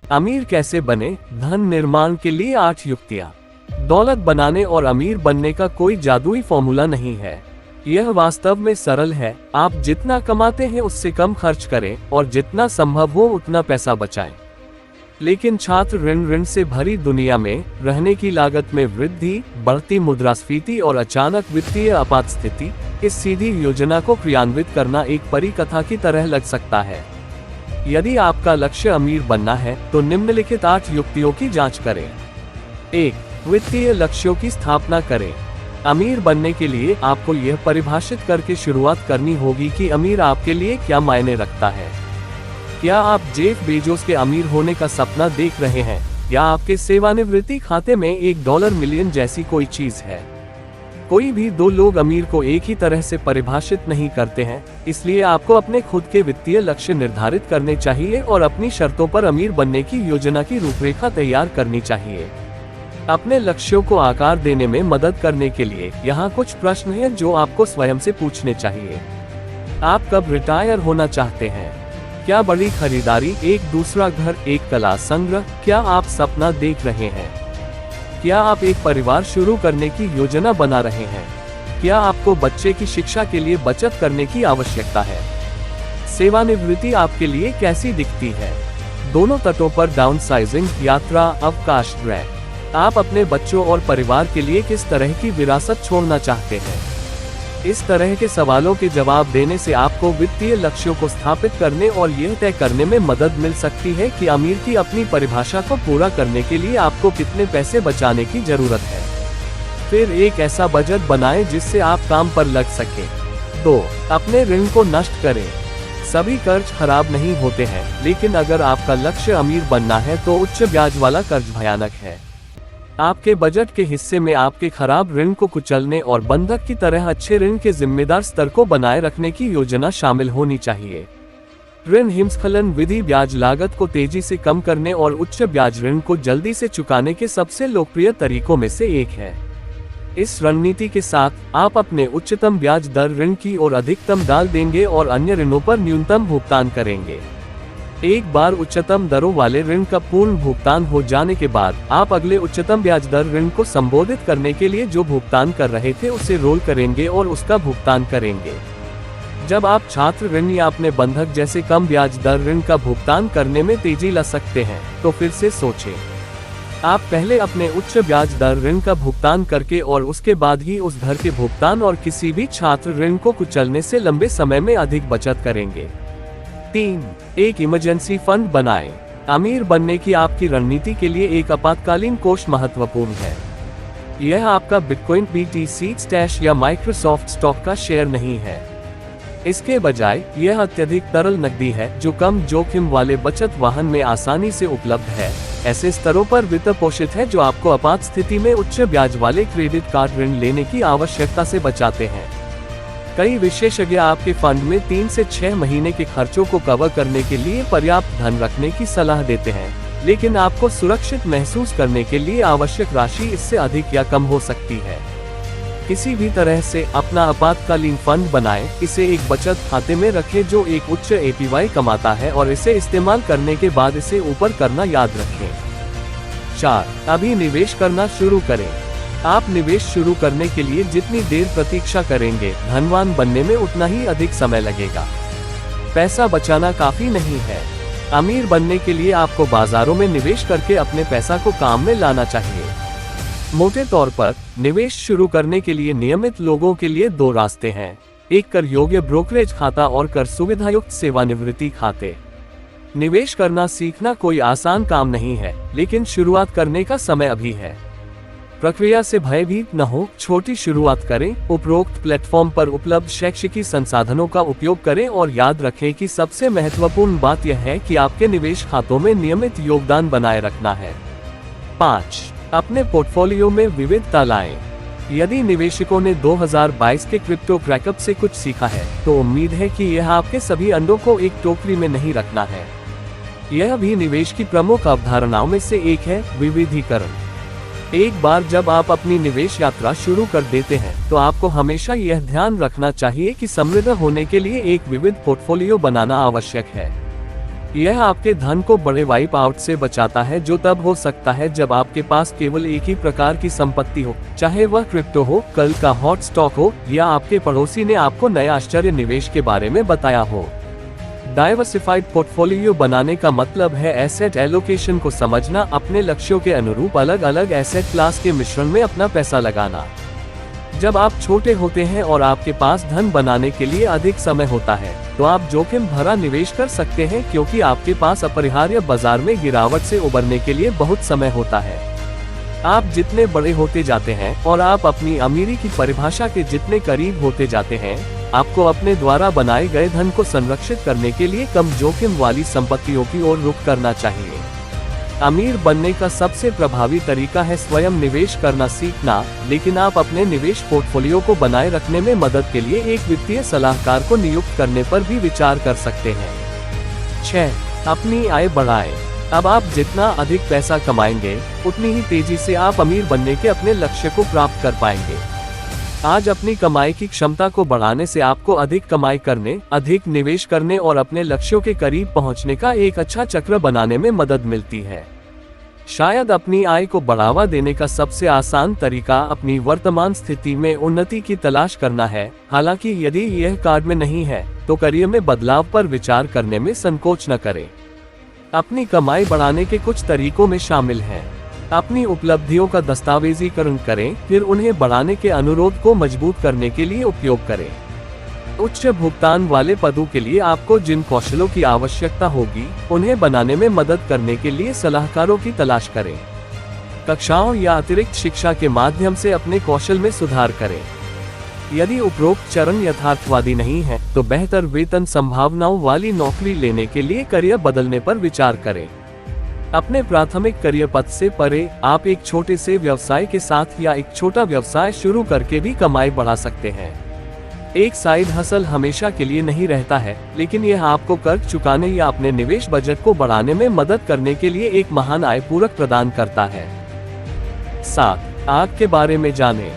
अमीर कैसे बने, धन निर्माण के लिए 8 युक्तियाँ। दौलत बनाने और अमीर बनने का कोई जादुई फॉर्मूला नहीं है। यह वास्तव में सरल है। आप जितना कमाते हैं उससे कम खर्च करें और जितना संभव हो उतना पैसा बचाएं। लेकिन छात्र ऋण से भरी दुनिया में रहने की लागत में वृद्धि, बढ़ती मुद्रास्फीति और अचानक वित्तीय आपात स्थिति, इस सीधी योजना को क्रियान्वित करना एक परी कथा की तरह लग सकता है। यदि आपका लक्ष्य अमीर बनना है तो निम्नलिखित 8 युक्तियों की जांच करें। 1. वित्तीय लक्ष्यों की स्थापना करें। अमीर बनने के लिए आपको यह परिभाषित करके शुरुआत करनी होगी कि अमीर आपके लिए क्या मायने रखता है। क्या आप जेफ बेजोस के अमीर होने का सपना देख रहे हैं, या आपके सेवानिवृत्ति खाते में $1 मिलियन जैसी कोई चीज है? कोई भी 2 लोग अमीर को एक ही तरह से परिभाषित नहीं करते हैं, इसलिए आपको अपने खुद के वित्तीय लक्ष्य निर्धारित करने चाहिए और अपनी शर्तों पर अमीर बनने की योजना की रूपरेखा तैयार करनी चाहिए। अपने लक्ष्यों को आकार देने में मदद करने के लिए यहाँ कुछ प्रश्न हैं जो आपको स्वयं से पूछने चाहिए। आप कब रिटायर होना चाहते हैं? क्या बड़ी खरीदारी, एक दूसरा घर, एक कला संग्रह? क्या आप सपना देख रहे हैं? क्या आप एक परिवार शुरू करने की योजना बना रहे हैं? क्या आपको बच्चे की शिक्षा के लिए बचत करने की आवश्यकता है? सेवानिवृत्ति आपके लिए कैसी दिखती है? दोनों तटों पर डाउनसाइजिंग, यात्रा, अवकाश, ट्रैक। आप अपने बच्चों और परिवार के लिए किस तरह की विरासत छोड़ना चाहते हैं? इस तरह के सवालों के जवाब देने से आपको वित्तीय लक्ष्यों को स्थापित करने और यह तय करने में मदद मिल सकती है कि अमीर की अपनी परिभाषा को पूरा करने के लिए आपको कितने पैसे बचाने की जरूरत है। फिर एक ऐसा बजट बनाएं जिससे आप काम पर लग सकें। 2. अपने ऋण को नष्ट करें। सभी कर्ज खराब नहीं होते हैं, लेकिन अगर आपका लक्ष्य अमीर बनना है तो उच्च ब्याज वाला कर्ज भयानक है। आपके बजट के हिस्से में आपके खराब ऋण को कुचलने और बंधक की तरह अच्छे ऋण के जिम्मेदार स्तर को बनाए रखने की योजना शामिल होनी चाहिए। ऋण हिमस्खलन विधि ब्याज लागत को तेजी से कम करने और उच्च ब्याज ऋण को जल्दी से चुकाने के सबसे लोकप्रिय तरीकों में से एक है। इस रणनीति के साथ आप अपने उच्चतम ब्याज दर ऋण की ओर अधिकतम डाल देंगे और अन्य ऋणों पर न्यूनतम भुगतान करेंगे। एक बार उच्चतम दरों वाले ऋण का पूर्ण भुगतान हो जाने के बाद आप अगले उच्चतम ब्याज दर ऋण को संबोधित करने के लिए जो भुगतान कर रहे थे उसे रोल करेंगे और उसका भुगतान करेंगे। जब आप छात्र ऋण या अपने बंधक जैसे कम ब्याज दर ऋण का भुगतान करने में तेजी ला सकते हैं, तो फिर से सोचें। आप पहले अपने उच्च ब्याज दर ऋण का भुगतान करके और उसके बाद ही उस घर के भुगतान और किसी भी छात्र ऋण को कुचलने से लंबे समय में अधिक बचत करेंगे। 3. एक इमरजेंसी फंड बनाएं। अमीर बनने की आपकी रणनीति के लिए एक आपातकालीन कोष महत्वपूर्ण है। यह आपका बिटकॉइन, BTC स्टैश या माइक्रोसॉफ्ट स्टॉक का शेयर नहीं है। इसके बजाय यह अत्यधिक तरल नकदी है जो कम जोखिम वाले बचत वाहन में आसानी से उपलब्ध है, ऐसे स्तरों पर वित्त पोषित है जो आपको आपात स्थिति में उच्च ब्याज वाले क्रेडिट कार्ड ऋण लेने की आवश्यकता से बचाते हैं। कई विशेषज्ञ आपके फंड में 3 से 6 महीने के खर्चों को कवर करने के लिए पर्याप्त धन रखने की सलाह देते हैं, लेकिन आपको सुरक्षित महसूस करने के लिए आवश्यक राशि इससे अधिक या कम हो सकती है। किसी भी तरह से अपना आपातकालीन फंड बनाएं, इसे एक बचत खाते में रखें जो एक उच्च APY कमाता है और इसे इस्तेमाल करने के बाद इसे ऊपर करना याद रखें। 4. अभी निवेश करना शुरू करें। आप निवेश शुरू करने के लिए जितनी देर प्रतीक्षा करेंगे, धनवान बनने में उतना ही अधिक समय लगेगा। पैसा बचाना काफी नहीं है। अमीर बनने के लिए आपको बाजारों में निवेश करके अपने पैसा को काम में लाना चाहिए। मोटे तौर पर निवेश शुरू करने के लिए नियमित लोगों के लिए 2 रास्ते हैं, एक कर योग्य ब्रोकरेज खाता और कर सुविधायुक्त सेवानिवृत्ति खाते। निवेश करना सीखना कोई आसान काम नहीं है, लेकिन शुरुआत करने का समय अभी है। प्रक्रिया से भयभीत न हो, छोटी शुरुआत करें। उपरोक्त प्लेटफॉर्म पर उपलब्ध शैक्षिकी संसाधनों का उपयोग करें और याद रखें कि सबसे महत्वपूर्ण बात यह है कि आपके निवेश खातों में नियमित योगदान बनाए रखना है। 5. अपने पोर्टफोलियो में विविधता लाएं। यदि निवेशकों ने 2022 के क्रिप्टो क्रैकअप से कुछ सीखा है, तो उम्मीद है कि यह आपके सभी अंडों को एक टोकरी में नहीं रखना है। यह भी निवेश की प्रमुख अवधारणाओं में से एक है, विविधीकरण। एक बार जब आप अपनी निवेश यात्रा शुरू कर देते हैं, तो आपको हमेशा यह ध्यान रखना चाहिए कि समृद्ध होने के लिए एक विविध पोर्टफोलियो बनाना आवश्यक है। यह आपके धन को बड़े वाइप आउट से बचाता है, जो तब हो सकता है जब आपके पास केवल एक ही प्रकार की संपत्ति हो, चाहे वह क्रिप्टो हो, कल का हॉट स्टॉक हो, या आपके पड़ोसी ने आपको नया आश्चर्य निवेश के बारे में बताया हो। डाइवर्सिफाइड पोर्टफोलियो बनाने का मतलब है एसेट एलोकेशन को समझना, अपने लक्ष्यों के अनुरूप अलग अलग एसेट क्लास के मिश्रण में अपना पैसा लगाना। जब आप छोटे होते हैं और आपके पास धन बनाने के लिए अधिक समय होता है, तो आप जोखिम भरा निवेश कर सकते हैं, क्योंकि आपके पास अपरिहार्य बाजार में गिरावट से उबरने के लिए बहुत समय होता है। आप जितने बड़े होते जाते हैं और आप अपनी अमीरी की परिभाषा के जितने करीब होते जाते हैं, आपको अपने द्वारा बनाए गए धन को संरक्षित करने के लिए कम जोखिम वाली संपत्तियों की ओर रुख करना चाहिए। अमीर बनने का सबसे प्रभावी तरीका है स्वयं निवेश करना सीखना, लेकिन आप अपने निवेश पोर्टफोलियो को बनाए रखने में मदद के लिए एक वित्तीय सलाहकार को नियुक्त करने पर भी विचार कर सकते हैं। 6. अपनी आय बढ़ाएं। अब आप जितना अधिक पैसा कमाएंगे, उतनी ही तेजी से आप अमीर बनने के अपने लक्ष्य को प्राप्त कर पाएंगे। आज अपनी कमाई की क्षमता को बढ़ाने से आपको अधिक कमाई करने, अधिक निवेश करने और अपने लक्ष्यों के करीब पहुंचने का एक अच्छा चक्र बनाने में मदद मिलती है। शायद अपनी आय को बढ़ावा देने का सबसे आसान तरीका अपनी वर्तमान स्थिति में उन्नति की तलाश करना है। हालांकि यदि यह कार्ड में नहीं है, तो करियर में बदलाव पर विचार करने में संकोच न करें। अपनी कमाई बढ़ाने के कुछ तरीकों में शामिल हैं: अपनी उपलब्धियों का दस्तावेजीकरण करें, फिर उन्हें बढ़ाने के अनुरोध को मजबूत करने के लिए उपयोग करें। उच्च भुगतान वाले पदों के लिए आपको जिन कौशलों की आवश्यकता होगी, उन्हें बनाने में मदद करने के लिए सलाहकारों की तलाश करें। कक्षाओं या अतिरिक्त शिक्षा के माध्यम से अपने कौशल में सुधार करें। यदि उपरोक्त चरण यथार्थवादी नहीं है, तो बेहतर वेतन संभावनाओं वाली नौकरी लेने के लिए करियर बदलने पर विचार करें। अपने प्राथमिक करियर पथ से परे आप एक छोटे से व्यवसाय के साथ या एक छोटा व्यवसाय शुरू करके भी कमाई बढ़ा सकते हैं। एक साइड हसल हमेशा के लिए नहीं रहता है, लेकिन यह आपको कर्ज चुकाने या अपने निवेश बजट को बढ़ाने में मदद करने के लिए एक महान आय पूरक प्रदान करता है। 7. आग के बारे में जानें।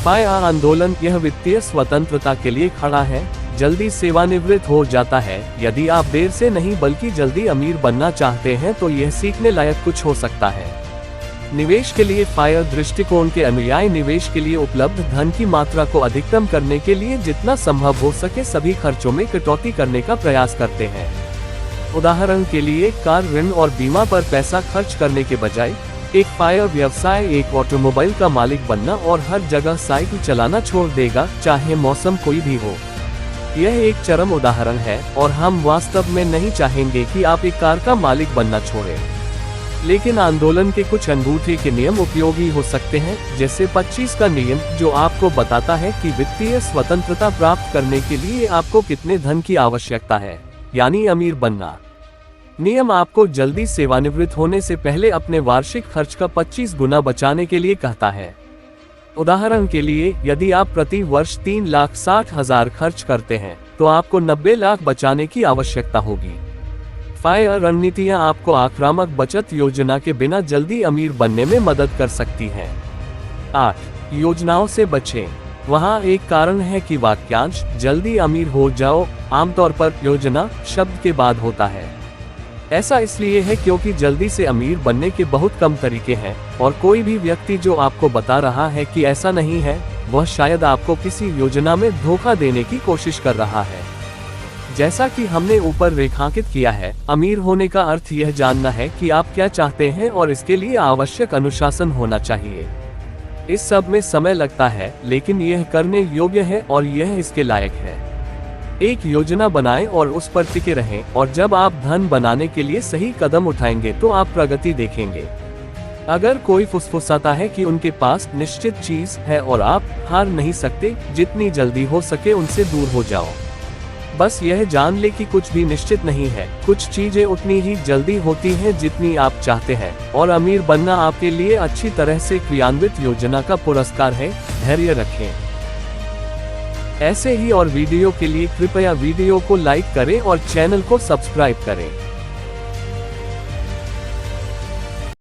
फायर आंदोलन यह वित्तीय स्वतंत्रता के लिए खड़ा है, जल्दी सेवानिवृत्त हो जाता है। यदि आप देर से नहीं बल्कि जल्दी अमीर बनना चाहते हैं, तो यह सीखने लायक कुछ हो सकता है। निवेश के लिए फायर दृष्टिकोण के अनुयायी निवेश के लिए उपलब्ध धन की मात्रा को अधिकतम करने के लिए जितना संभव हो सके सभी खर्चों में कटौती करने का प्रयास करते हैं। उदाहरण के लिए कार ऋण और बीमा पर पैसा खर्च करने के बजाय एक फायर व्यवसाय एक ऑटोमोबाइल का मालिक बनना और हर जगह साइकिल चलाना छोड़ देगा, चाहे मौसम कोई भी हो। यह एक चरम उदाहरण है और हम वास्तव में नहीं चाहेंगे कि आप एक कार का मालिक बनना छोड़ें। लेकिन आंदोलन के कुछ अनूठे के नियम उपयोगी हो सकते हैं, जैसे 25 का नियम, जो आपको बताता है कि वित्तीय स्वतंत्रता प्राप्त करने के लिए आपको कितने धन की आवश्यकता है, यानी अमीर बनना। नियम आपको जल्दी सेवानिवृत्त होने से पहले अपने वार्षिक खर्च का 25 गुना बचाने के लिए कहता है। उदाहरण के लिए, यदि आप प्रति वर्ष 3,60,000 खर्च करते हैं, तो आपको 90 लाख बचाने की आवश्यकता होगी। फायर रणनीतियां आपको आक्रामक बचत योजना के बिना जल्दी अमीर बनने में मदद कर सकती हैं। 8. योजनाओं से बचें। वहाँ एक कारण है कि वाक्यांश जल्दी अमीर हो जाओ आमतौर पर योजना शब्द के बाद होता है। ऐसा इसलिए है क्योंकि जल्दी से अमीर बनने के बहुत कम तरीके हैं, और कोई भी व्यक्ति जो आपको बता रहा है कि ऐसा नहीं है, वह शायद आपको किसी योजना में धोखा देने की कोशिश कर रहा है। जैसा कि हमने ऊपर रेखांकित किया है, अमीर होने का अर्थ यह जानना है कि आप क्या चाहते हैं और इसके लिए आवश्यक अनुशासन होना चाहिए। इस सब में समय लगता है, लेकिन यह करने योग्य है और यह इसके लायक है। एक योजना बनाएं और उस पर टिके रहें, और जब आप धन बनाने के लिए सही कदम उठाएंगे तो आप प्रगति देखेंगे। अगर कोई फुसफुसाता है कि उनके पास निश्चित चीज है और आप हार नहीं सकते, जितनी जल्दी हो सके उनसे दूर हो जाओ। बस यह जान ले कि कुछ भी निश्चित नहीं है, कुछ चीजें उतनी ही जल्दी होती हैं जितनी आप चाहते हैं, और अमीर बनना आपके लिए अच्छी तरह से क्रियान्वित योजना का पुरस्कार है। धैर्य रखें। ऐसे ही और वीडियो के लिए कृपया वीडियो को लाइक करें और चैनल को सब्सक्राइब करें।